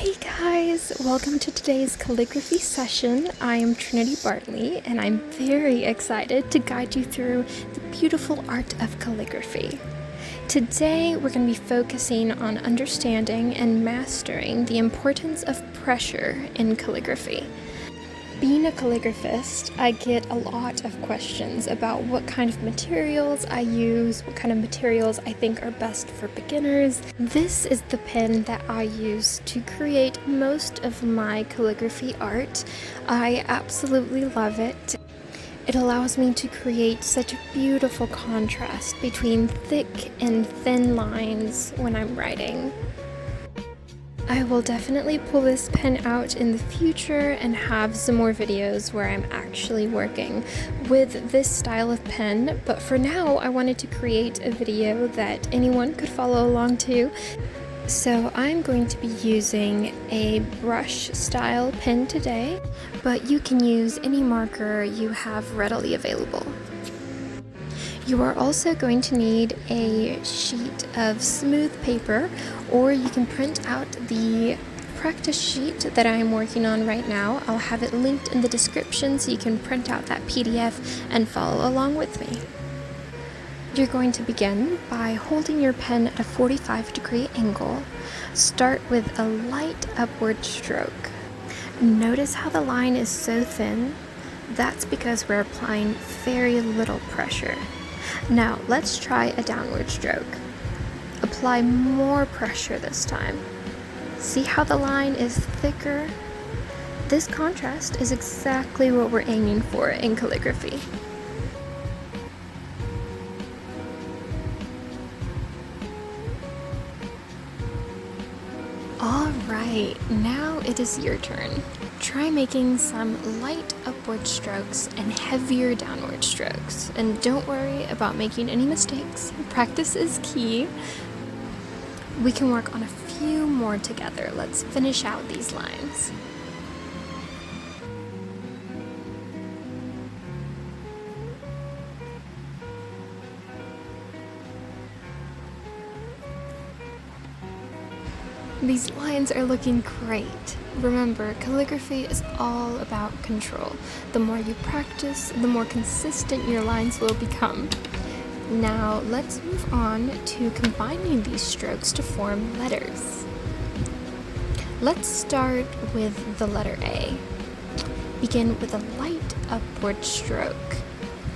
Hey guys, welcome to today's calligraphy session. I am Trinity Bartley and I'm very excited to guide you through the beautiful art of calligraphy. Today we're going to be focusing on understanding and mastering the importance of pressure in calligraphy. Being a calligraphist, I get a lot of questions about what kind of materials I use, what kind of materials I think are best for beginners. This is the pen that I use to create most of my calligraphy art. I absolutely love it. It allows me to create such a beautiful contrast between thick and thin lines when I'm writing. I will definitely pull this pen out in the future and have some more videos where I'm actually working with this style of pen, but for now I wanted to create a video that anyone could follow along to. So I'm going to be using a brush style pen today, but you can use any marker you have readily available. You are also going to need a sheet of smooth paper, or you can print out the practice sheet that I am working on right now. I'll have it linked in the description so you can print out that PDF and follow along with me. You're going to begin by holding your pen at a 45-degree angle. Start with a light upward stroke. Notice how the line is so thin. That's because we're applying very little pressure. Now let's try a downward stroke. Apply more pressure this time. See how the line is thicker? This contrast is exactly what we're aiming for in calligraphy. Alright, now it is your turn. Try making some light upward strokes and heavier downward strokes. And don't worry about making any mistakes. Practice is key. We can work on a few more together. Let's finish out these lines. These lines are looking great. Remember, calligraphy is all about control. The more you practice, the more consistent your lines will become. Now, let's move on to combining these strokes to form letters. Let's start with the letter A. Begin with a light upward stroke,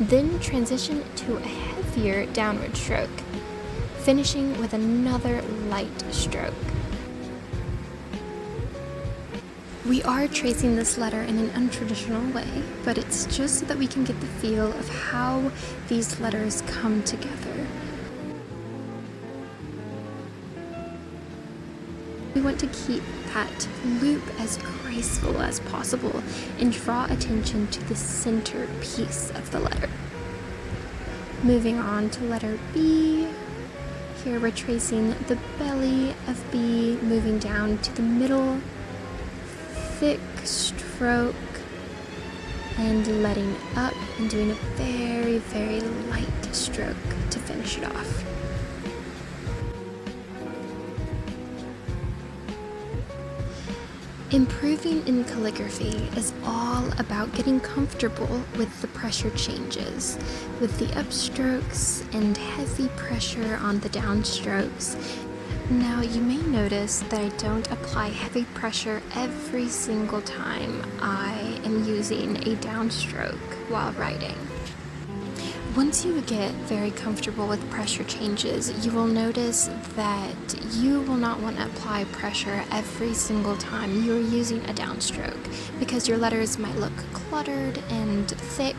then transition to a heavier downward stroke, finishing with another light stroke. We are tracing this letter in an untraditional way, but it's just so that we can get the feel of how these letters come together. We want to keep that loop as graceful as possible and draw attention to the center piece of the letter. Moving on to letter B. Here we're tracing the belly of B, moving down to the middle, thick stroke, and letting up and doing a very, very light stroke to finish it off. Improving in calligraphy is all about getting comfortable with the pressure changes, with the upstrokes and heavy pressure on the downstrokes. Now you may notice that I don't apply heavy pressure every single time I am using a downstroke while writing. Once you get very comfortable with pressure changes, you will notice that you will not want to apply pressure every single time you're using a downstroke, because your letters might look cluttered and thick.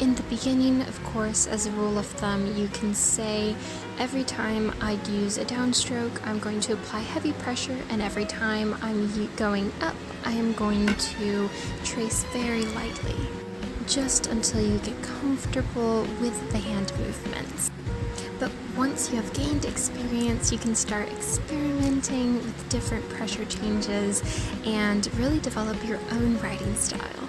In the beginning, of course, as a rule of thumb, you can say every time I use a downstroke, I'm going to apply heavy pressure, and every time I'm going up, I am going to trace very lightly, just until you get comfortable with the hand movements. But once you have gained experience, you can start experimenting with different pressure changes and really develop your own writing style.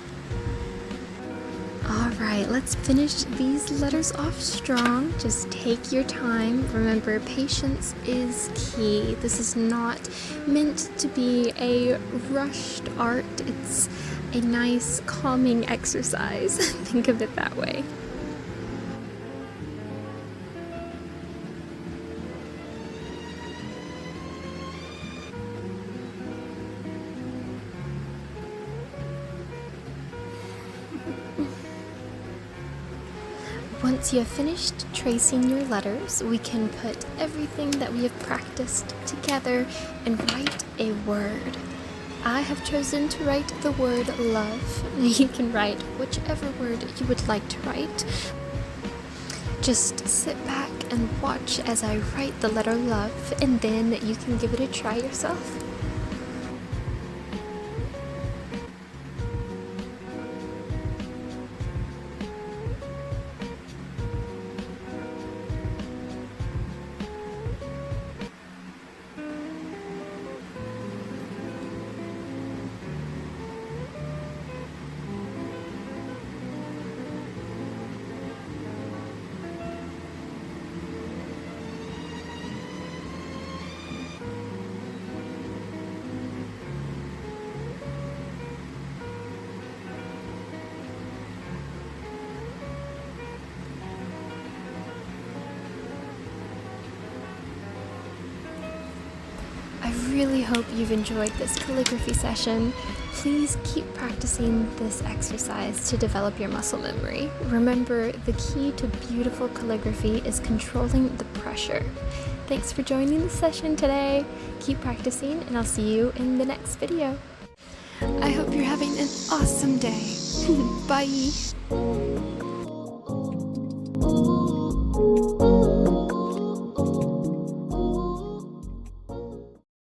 Alright. Alright, let's finish these letters off strong. Just take your time. Remember, patience is key. This is not meant to be a rushed art. It's a nice, calming exercise. Think of it that way. Once you have finished tracing your letters, we can put everything that we have practiced together and write a word. I have chosen to write the word love. You can write whichever word you would like to write. Just sit back and watch as I write the letter love, and then you can give it a try yourself. I really hope you've enjoyed this calligraphy session. Please keep practicing this exercise to develop your muscle memory. Remember, the key to beautiful calligraphy is controlling the pressure. Thanks for joining the session today. Keep practicing, and I'll see you in the next video. I hope you're having an awesome day. Bye!